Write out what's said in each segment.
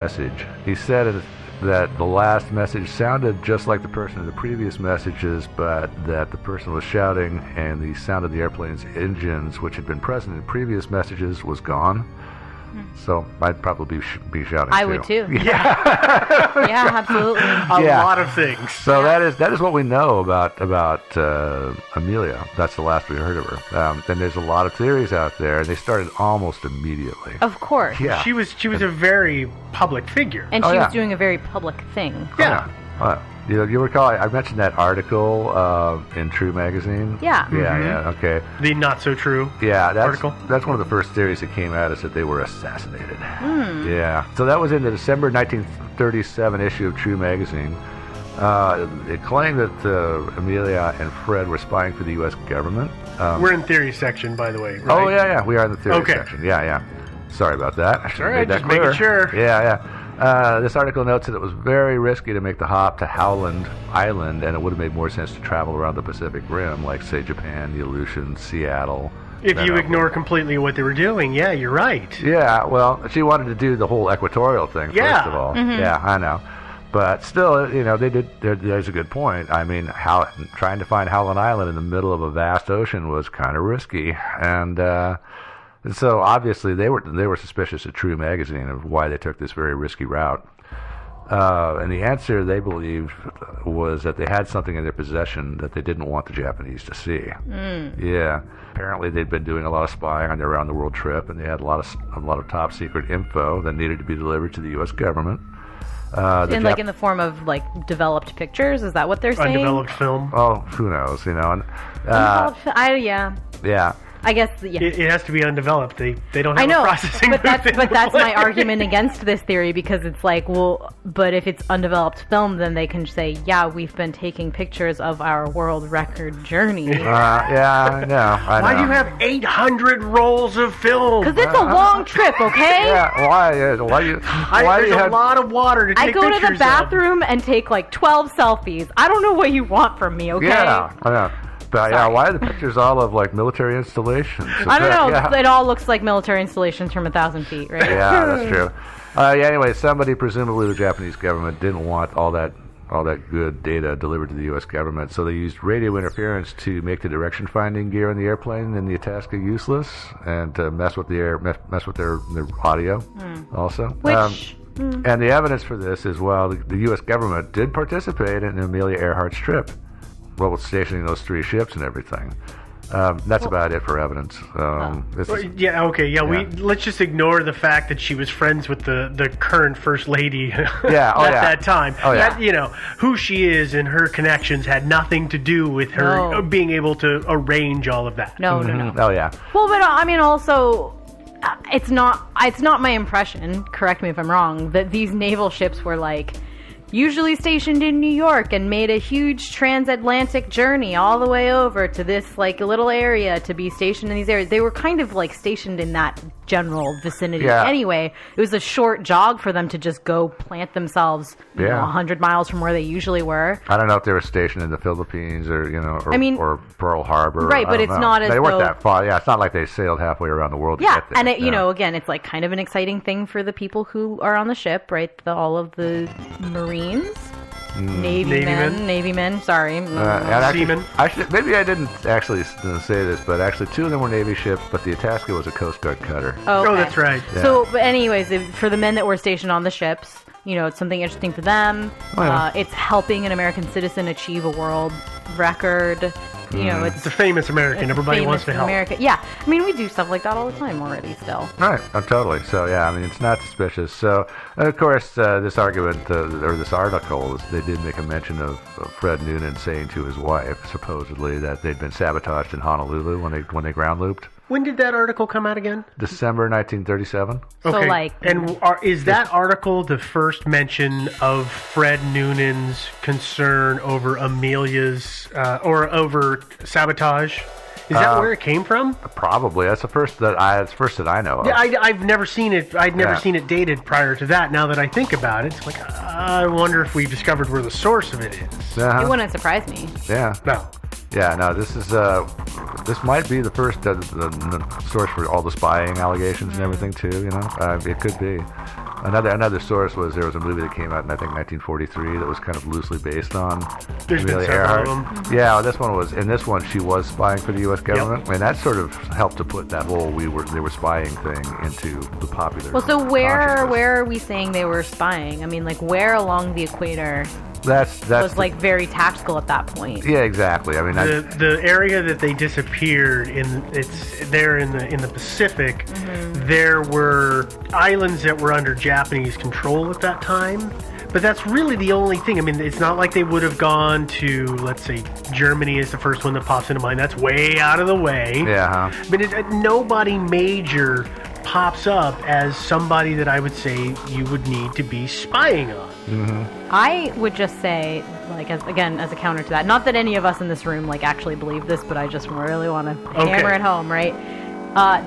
message. He said that the last message sounded just like the person in the previous messages, but that the person was shouting and the sound of the airplane's engines, which had been present in previous messages, was gone. So I'd probably be shouting I too. would too. Yeah. Yeah, absolutely. A lot of things. So that is what we know about Amelia. That's the last we heard of her. And there's a lot of theories out there, and they started almost immediately. Of course. Yeah. She was a very public figure. And she was doing a very public thing. Yeah. You recall I mentioned that article in True Magazine? Yeah. Yeah, okay. The not so true article. That's one of the first theories that came at us, that they were assassinated. Yeah. So that was in the December 1937 issue of True Magazine. It claimed that Amelia and Fred were spying for the U.S. government. We're in theory section, by the way. Right? Oh, yeah. We are in the theory Okay. section. Yeah. Sorry about that. I should have made that just clear. making sure. Yeah. This article notes that it was very risky to make the hop to Howland Island, and it would have made more sense to travel around the Pacific Rim, like, say, Japan, the Aleutians, Seattle. If you ignore completely what they were doing, yeah, you're right. Yeah, well, she wanted to do the whole equatorial thing, first of all. Yeah, I know. But still, they did. There's a good point. I mean, trying to find Howland Island in the middle of a vast ocean was kind of risky, and so obviously they were suspicious of True Magazine of why they took this very risky route. And the answer, they believed, was that they had something in their possession that they didn't want the Japanese to see. Yeah. Apparently, they'd been doing a lot of spying on their around-the-world trip, and they had a lot of top-secret info that needed to be delivered to the U.S. government. In the form of developed pictures, is that what they're saying? Undeveloped film. Oh, who knows? And, yeah. I guess, yeah. It has to be undeveloped. They don't have a processing but booth in that's the my place. argument against this theory, because it's like, well, but if it's undeveloped film, then they can say, yeah, we've been taking pictures of our world record journey. Yeah, I know. Why do you have 800 rolls of film? Because it's a long trip, okay? Yeah, why do you There's a have... lot of water to take I go to pictures the bathroom and take 12 selfies. I don't know what you want from me, okay? Yeah, I know. But yeah, why are the pictures all of military installations? I don't know. Yeah. It all looks like military installations from 1,000 feet, right? Yeah, that's true. Anyway, somebody, presumably the Japanese government, didn't want all that good data delivered to the U.S. government, so they used radio interference to make the direction finding gear in the airplane and the Itasca useless, and to mess with their audio also. Which. And the evidence for this is, the U.S. government did participate in Amelia Earhart's trip. With stationing those 3 ships and everything. That's about it for evidence. Let's just ignore the fact that she was friends with the current First Lady at that time. Who she is and her connections had nothing to do with her being able to arrange all of that. No. Oh, yeah. Well, but I mean, also, it's not my impression, correct me if I'm wrong, that these naval ships were usually stationed in New York and made a huge transatlantic journey all the way over to this little area to be stationed in these areas. They were kind of stationed in that general vicinity anyway. It was a short jog for them to just go plant themselves 100 miles from where they usually were. I don't know if they were stationed in the Philippines or Pearl Harbor. Right, but it's not as they weren't though... that far. Yeah, it's not like they sailed halfway around the world to get there. And again, it's kind of an exciting thing for the people who are on the ship, right? All of the Marines. Navy men. Sorry, seamen. Maybe I didn't actually say this, but actually 2 of them were Navy ships, but the Itasca was a Coast Guard cutter. Oh, that's right. Yeah. So, but anyways, for the men that were stationed on the ships, it's something interesting for them. It's helping an American citizen achieve a world record. It's a famous American. Everybody wants to help. Yeah, I mean, we do stuff like that all the time already still. Right, totally. So, yeah, I mean, it's not suspicious. So, of course, this argument, or this article, they did make a mention of Fred Noonan saying to his wife, supposedly, that they'd been sabotaged in Honolulu when they ground looped. When did that article come out again? December 1937. Okay. Is that article the first mention of Fred Noonan's concern over Amelia's, or over sabotage? Is that where it came from? Probably. That's the first that I know of. Yeah, I've never seen it. I'd never seen it dated prior to that. Now that I think about it, it's I wonder if we discovered where the source of it is. It wouldn't surprise me. Yeah. No. Yeah, no, this might be the first the source for all the spying allegations and everything too, It could be. Another source was there was a movie that came out in I think 1943 that was kind of loosely based on There's Amelia been several Earhart. of them. Mm-hmm. Yeah, well, this one was. In this one, she was spying for the U.S. government, and that sort of helped to put that whole they were spying thing into the popular. Well, so where are we saying they were spying? I mean, like where along the equator? That's was like very tactical at that point. Yeah, exactly. I mean, the area that they disappeared in, it's there in the Pacific. Mm-hmm. There were islands that were under Japanese control at that time. But that's really the only thing. I mean, it's not like they would have gone to, let's say, Germany is the first one that pops into mind. That's way out of the way. Yeah. But nobody major pops up as somebody that I would say you would need to be spying on. Mm-hmm. I would just say, like, as a counter to that, not that any of us in this room, like, actually believe this, but I just really want to hammer it home, right?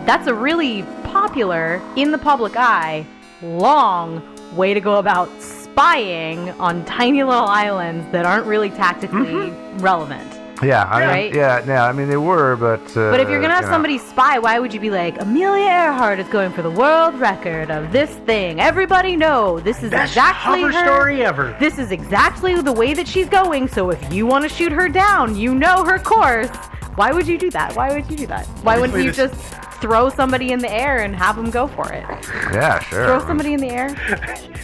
That's a really popular, in the public eye, long way to go about spying on tiny little islands that aren't really tactically relevant. Yeah, I mean, they were, but... but if you're going to have somebody spy, why would you be like, Amelia Earhart is going for the world record of this thing. Everybody know this is best exactly hover her story ever. This is exactly the way that she's going, so if you want to shoot her down, you know her course. Why would you do that? Why wouldn't you just throw somebody in the air and have them go for it? Yeah, sure. Throw somebody in the air?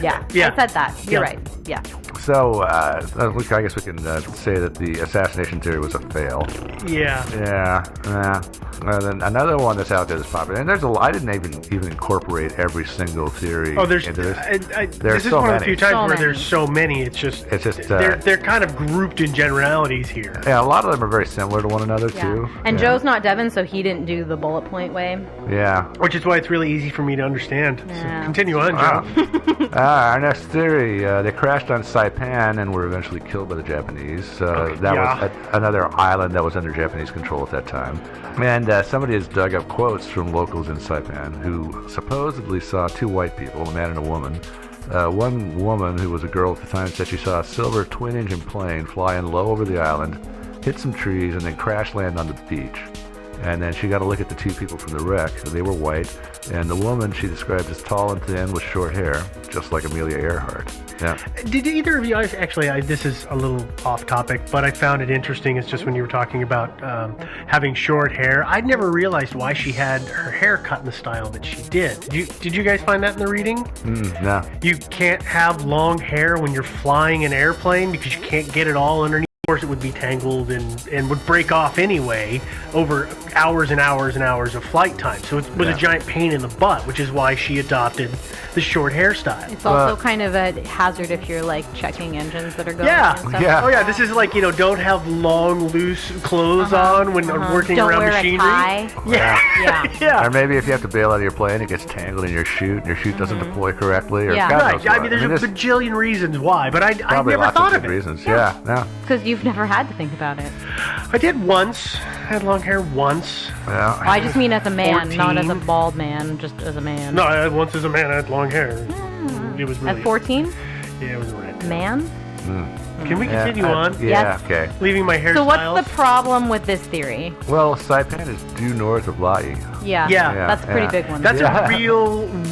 Yeah. I said that. You're right. Yeah. So, I guess we can say that the assassination theory was a fail. Yeah. And then another one that's out there that's popular, and I didn't even incorporate every single theory. Oh, there's into this. This is so one many. of the few times where there's so many. It's just they're kind of grouped in generalities here. Yeah, a lot of them are very similar to one another too. And Joe's not Devin, so he didn't do the bullet point way. Yeah. Which is why it's really easy for me to understand. So continue on, Joe. Our next theory: they crashed on Saipan and were eventually killed by the Japanese. That was another island that was under Japanese control at that time. And somebody has dug up quotes from locals in Saipan who supposedly saw two white people, a man and a woman. One woman, who was a girl at the time, said she saw a silver twin-engine plane flying low over the island, hit some trees, and then crash land on the beach. And then she got a look at the two people from the wreck. They were white. And the woman she described as tall and thin with short hair, just like Amelia Earhart. Yeah. Did either of you, actually, this is a little off topic, but I found it interesting. It's just when you were talking about having short hair. I'd never realized why she had her hair cut in the style that she did. Did you guys find that in the reading? No. You can't have long hair when you're flying an airplane because you can't get it all underneath. Of course, it would be tangled and would break off anyway over hours and hours and hours of flight time. So it was a giant pain in the butt, which is why she adopted the short hairstyle. It's also kind of a hazard if you're like checking engines that are going. Oh yeah, this is like, don't have long, loose clothes on when working don't around wear machinery. A tie. Yeah. Or maybe if you have to bail out of your plane, it gets tangled in your chute, and your chute doesn't deploy correctly. Or God knows what. I mean, there's a bajillion reasons why, but I never thought of it. Reasons. Yeah. Because you've never had to think about it. I did once. I had long hair once. Yeah. Well, I just mean as a man, 14. not as a bald man, just as a man. No, I had once as a man. I had long hair. It was really... At 14? Yeah, it was red. Man? Can we continue on? Yeah, Yes. okay. Leaving my hair So what's the problem with this theory? Well, Saipan is due north of La'i. Yeah, that's a pretty big one. That's a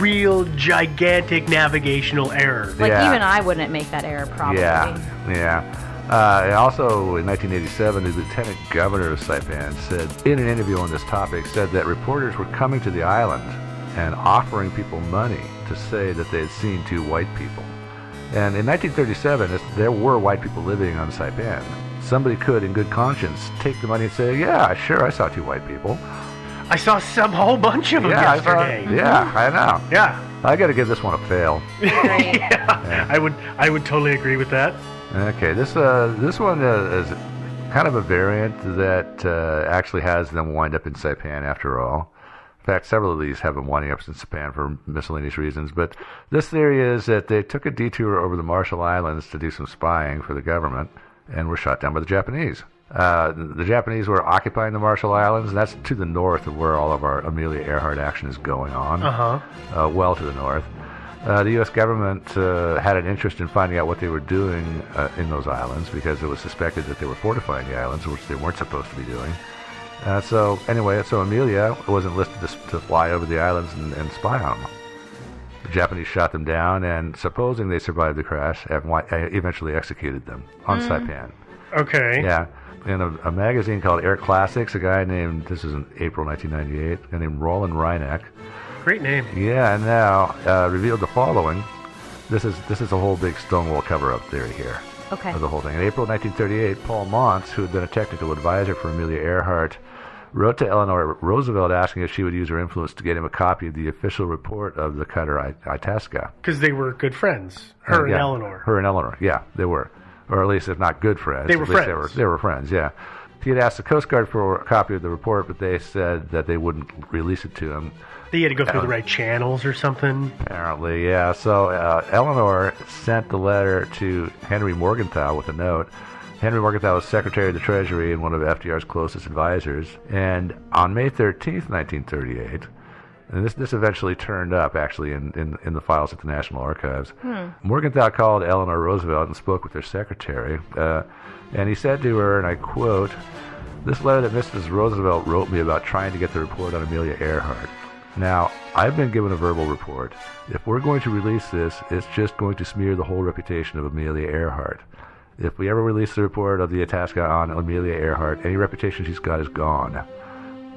real gigantic navigational error. Like, even I wouldn't make that error, probably. Yeah. Also, in 1987, the lieutenant governor of Saipan said, in an interview on this topic, said that reporters were coming to the island and offering people money to say that they had seen two white people. And in 1937, there were white people living on Saipan. Somebody could, in good conscience, take the money and say, yeah, sure, I saw two white people. I saw a whole bunch of them yesterday. I know. Yeah. I got to give this one a fail. I would totally agree with that. Okay, this one is kind of a variant that actually has them wind up in Saipan after all. In fact, several of these have them winding up in Saipan for miscellaneous reasons. But this theory is that they took a detour over the Marshall Islands to do some spying for the government and were shot down by the Japanese. The Japanese were occupying the Marshall Islands, and that's to the north of where all of our Amelia Earhart action is going on. Well to the north. The U.S. government had an interest in finding out what they were doing in those islands because it was suspected that they were fortifying the islands, which they weren't supposed to be doing. So Amelia was enlisted to fly over the islands and spy on them. The Japanese shot them down, and supposing they survived the crash, eventually executed them on Saipan. Okay. Yeah. In a magazine called Air Classics, a guy named, this is in April 1998, a guy named Roland Reineck. Great name. Yeah, and now revealed the following. This is a whole big Stonewall cover-up theory here. Okay. Of the whole thing. In April 1938, Paul Montz, who had been a technical advisor for Amelia Earhart, wrote to Eleanor Roosevelt asking if she would use her influence to get him a copy of the official report of the cutter Itasca. Because they were good friends, her and Eleanor. Her and Eleanor, yeah, they were. Or at least, if not good friends. They were friends. They were friends, yeah. He had asked the Coast Guard for a copy of the report, but they said that they wouldn't release it to him. They had to go through the right channels or something? Apparently, yeah. So Eleanor sent the letter to Henry Morgenthau with a note. Henry Morgenthau was Secretary of the Treasury and one of FDR's closest advisors. And on May 13th, 1938, and this eventually turned up, actually, in the files at the National Archives, Morgenthau called Eleanor Roosevelt and spoke with her secretary. And he said to her, and I quote, "This letter that Mrs. Roosevelt wrote me about trying to get the report on Amelia Earhart. Now, I've been given a verbal report. If we're going to release this, it's just going to smear the whole reputation of Amelia Earhart. If we ever release the report of the Itasca on Amelia Earhart, any reputation she's got is gone.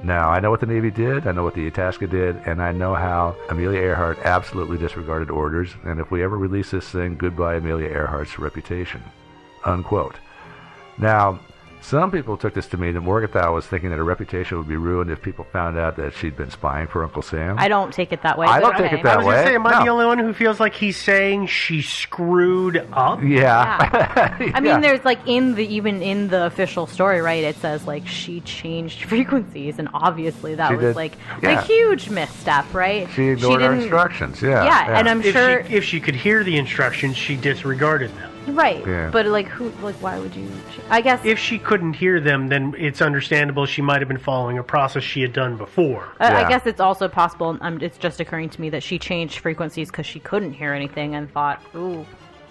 Now, I know what the Navy did, I know what the Itasca did, and I know how Amelia Earhart absolutely disregarded orders, and if we ever release this thing, goodbye Amelia Earhart's reputation." Unquote. Now, some people took this to mean that Morgenthau was thinking that her reputation would be ruined if people found out that she'd been spying for Uncle Sam. I don't take it that way. I don't take it that way. I was going to say, am I the only one who feels like he's saying she screwed up? Yeah. I mean, there's like even in the official story, right? It says like she changed frequencies, and obviously that was like a huge misstep, right? She ignored her instructions. Yeah. And I'm sure if she could hear the instructions, she disregarded them. Right, but why would you? I guess if she couldn't hear them, then it's understandable she might have been following a process she had done before. I guess it's also possible. It's just occurring to me that she changed frequencies because she couldn't hear anything and thought, "Ooh,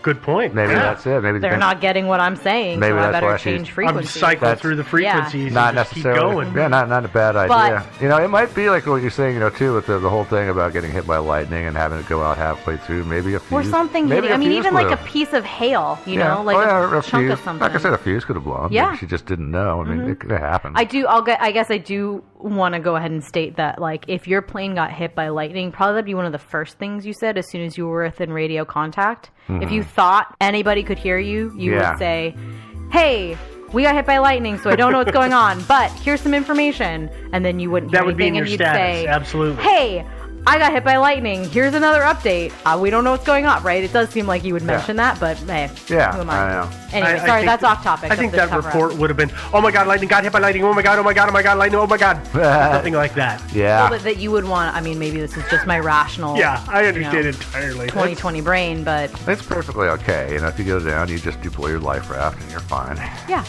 good point." Maybe that's it. Maybe they're not getting what I'm saying. Maybe so that's I better why change frequencies. Cycle through the frequencies. Not and necessarily. Keep going. Yeah, not a bad idea. But, it might be like what you're saying, too, with the whole thing about getting hit by lightning and having it go out halfway through. Maybe a fuse. Or something hitting. I mean, even like a piece of hail. A chunk fuse. of something. Like I said, a fuse could have blown. Yeah. Maybe she just didn't know. I mean, it could have happened. I guess I do want to go ahead and state that, like, if your plane got hit by lightning, probably that'd be one of the first things you said as soon as you were within radio contact. Mm-hmm. If you thought anybody could hear you, you would say, "Hey, we got hit by lightning, so I don't know what's going on, but here's some information." And then you wouldn't hear anything, and you'd say, absolutely. "Hey, I got hit by lightning. Here's another update. We don't know what's going on," right? It does seem like you would mention that, but hey, who am I? know. Anyway, sorry, that's off topic. I think that report would have been, "Oh my God, lightning got hit by lightning. Oh my God, lightning. Oh my God." Something like that. Yeah. Well, but that you would want, I mean, maybe this is just my rational. Yeah, I understand entirely. 2020 brain, but. It's perfectly okay. If you go down, you just deploy your life raft and you're fine. Yeah.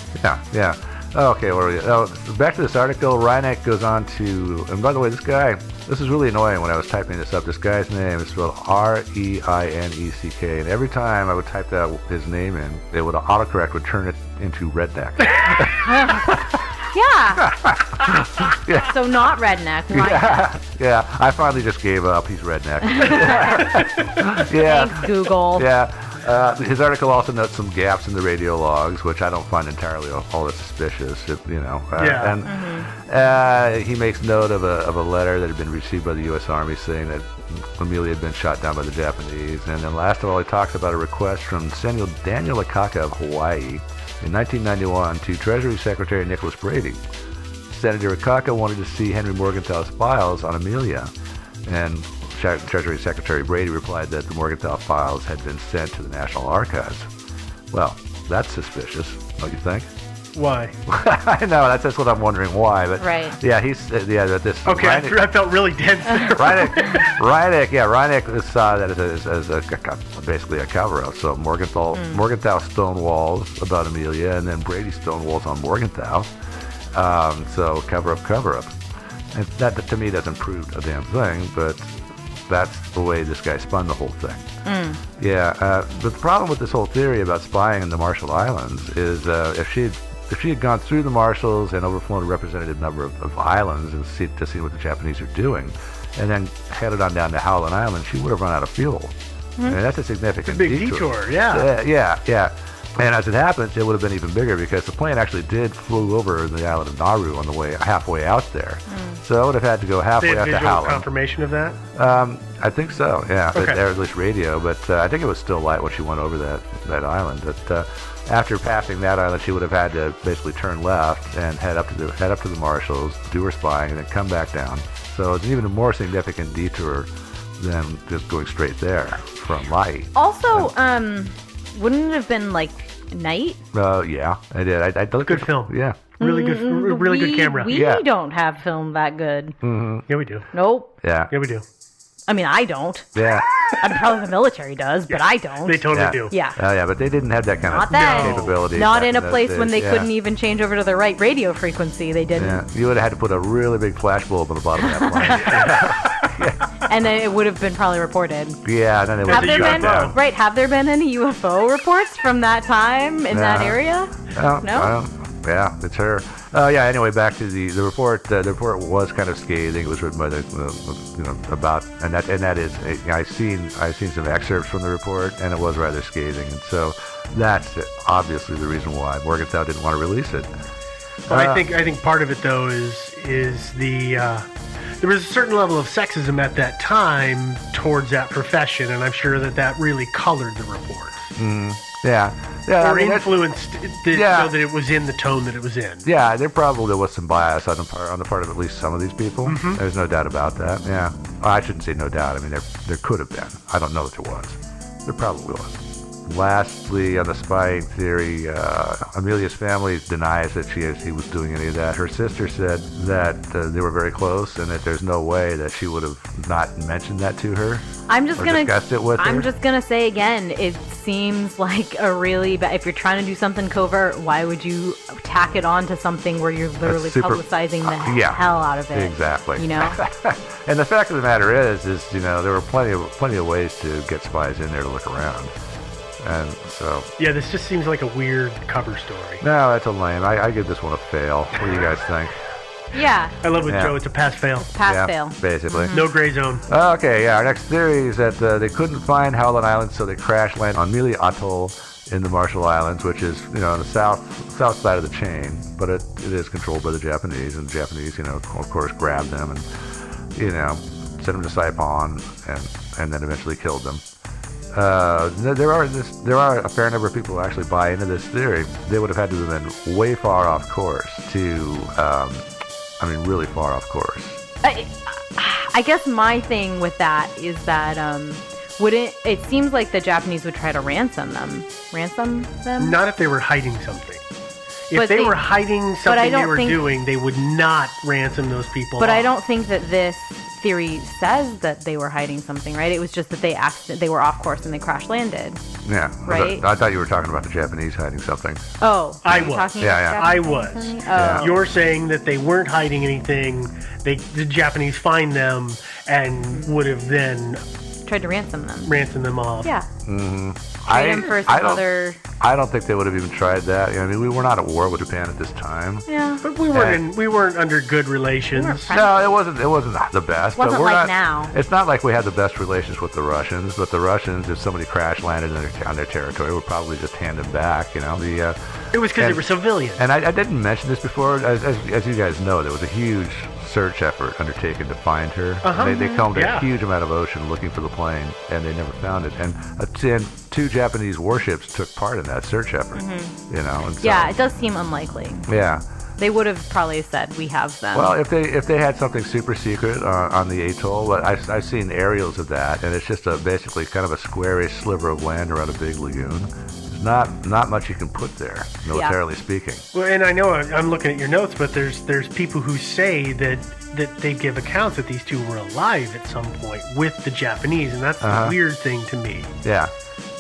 Yeah. Okay, where are we? Oh, back to this article. Reineck goes on to, and by the way, this is really annoying when I was typing this up. This guy's name is spelled Reineck, and every time I would type his name in, it would autocorrect would turn it into redneck. Yeah. So not redneck. Yeah. I finally just gave up. He's redneck. Thanks, Google. Yeah. His article also notes some gaps in the radio logs, which I don't find entirely all that suspicious. And he makes note of a letter that had been received by the U.S. Army saying that Amelia had been shot down by the Japanese. And then last of all, he talks about a request from Daniel Akaka of Hawaii in 1991 to Treasury Secretary Nicholas Brady. Senator Akaka wanted to see Henry Morgenthau's files on Amelia, and Treasury Secretary Brady replied that the Morgenthau files had been sent to the National Archives. Well, that's suspicious, don't you think? Why? I know, that's what I'm wondering why. But right. Yeah, that this. Okay, Reineck, I felt really dense there. Reineck saw that as basically a cover-up. So Morgenthau stonewalls about Amelia, and then Brady stonewalls on Morgenthau. So cover-up. And that, to me, doesn't prove a damn thing, but that's the way this guy spun the whole thing. Yeah, but the problem with this whole theory about spying in the Marshall Islands is if she had gone through the Marshalls and overflown a representative number of islands and to see what the Japanese are doing, and then headed on down to Howland Island, she would have run out of fuel. Mm-hmm. I mean, that's a significant big detour. Yeah. And as it happens, it would have been even bigger because the plane actually flew over the island of Nauru on the way halfway out there. So it would have had to go halfway out to Howland. Confirmation of that? I think so, yeah. Okay. Or at least radio, but I think it was still light when she went over that island. But after passing that island, she would have had to basically turn left and head up to the Marshalls, do her spying, and then come back down. So it's an even more significant detour than just going straight there from Lae. Also, wouldn't it have been like night? Yeah, I did. I good film. Yeah. Really good camera. We don't have film that good. Mm-hmm. Yeah, we do. Nope. Yeah. Yeah, we do. I mean, I don't. Yeah. I mean, probably the military does, but I don't. They totally do. Yeah. Yeah, but they didn't have that kind of capability. Not in a place when they couldn't even change over to the right radio frequency. They didn't. Yeah. You would have had to put a really big flash bulb on the bottom of that plane. And then it would have been probably reported. Yeah, and then it would have been shut down. Right, have there been any UFO reports from that time in that area? No? Yeah, it's her. Anyway, back to the report. The report was kind of scathing. It was written by about, and that is, I've seen some excerpts from the report, and it was rather scathing. And so that's obviously the reason why Morgenthau didn't want to release it. Well, I think part of it though is the there was a certain level of sexism at that time towards that profession, and I'm sure that really colored the report. Yeah. Or influenced so that it was in the tone that it was in. Yeah, there probably was some bias on the part of at least some of these people. Mm-hmm. There's no doubt about that. Yeah. Well, I shouldn't say no doubt. I mean, there could have been. I don't know that there was. There probably was. Lastly, on the spying theory, Amelia's family denies that he was doing any of that. Her sister said that they were very close and that there's no way that she would have not mentioned that to her. Discussed it with her. I'm just gonna say again, it seems like a really bad. If you're trying to do something covert, why would you tack it on to something where you're literally publicizing the hell out of it? Exactly. You know. And the fact of the matter is there were plenty of ways to get spies in there to look around. And so... Yeah, this just seems like a weird cover story. No, that's a lame. I give this one a fail. What do you guys think? Yeah. I love it, Joe. It's a pass-fail. It's pass-fail. Basically. Mm-hmm. No gray zone. Okay, our next theory is that they couldn't find Howland Island, so they crash-landed on Mealy Atoll in the Marshall Islands, which is, on the south side of the chain, but it is controlled by the Japanese, and the Japanese, of course, grabbed them and, sent them to Saipan and then eventually killed them. There are a fair number of people who actually buy into this theory. They would have had to have been way far off course really far off course. I guess my thing with that is that it seems like the Japanese would try to ransom them. Not if they were hiding something. If they were hiding something they were doing, they would not ransom those people. But I don't think that this theory says that they were hiding something, right? It was just that they were off course and they crash landed. Yeah. Right? I thought you were talking about the Japanese hiding something. Oh. I was. I was. Oh. You're saying that they weren't hiding anything. The Japanese find them and would have then... tried to ransom them off. Yeah. Mm-hmm. I don't think they would have even tried that. We were not at war with Japan at this time. Yeah. But we weren't under good relations. No, it wasn't the best. It wasn't like now. It's not like we had the best relations with the Russians, but the Russians, if somebody crash landed on their territory, would probably just hand them back. It was because they were civilians. And I didn't mention this before. As you guys know, there was a huge search effort undertaken to find her. Uh-huh. They combed a huge amount of ocean looking for the plane, and they never found it. And 2 Japanese warships took part in that search effort. Mm-hmm. And so, it does seem unlikely. Yeah. They would have probably said, we have them. Well, if they had something super secret on the atoll, but I've seen aerials of that, and it's just basically kind of a squarish sliver of land around a big lagoon. There's not much you can put there, militarily speaking. Well, and I know I'm looking at your notes, but there's people who say that they give accounts that these 2 were alive at some point with the Japanese, and that's the weird thing to me. Yeah.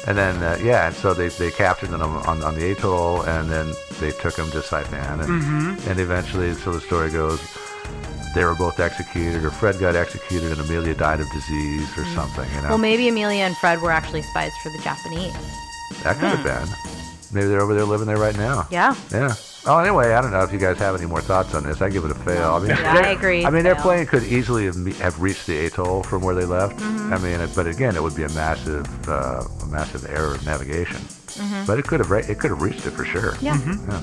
And then, and so they captured them on the atoll, and then they took them to Saipan, and eventually, so the story goes, they were both executed, or Fred got executed and Amelia died of disease or something, Well, maybe Amelia and Fred were actually spies for the Japanese. That could have been. Maybe they're over there living there right now. Yeah. Yeah. Oh, anyway, I don't know if you guys have any more thoughts on this. I give it a fail. I mean, I agree. I mean, their plane could easily have reached the atoll from where they left. Mm-hmm. I mean, but again, it would be a massive error of navigation. Mm-hmm. But it could have reached it for sure. Yeah. Mm-hmm. Yeah.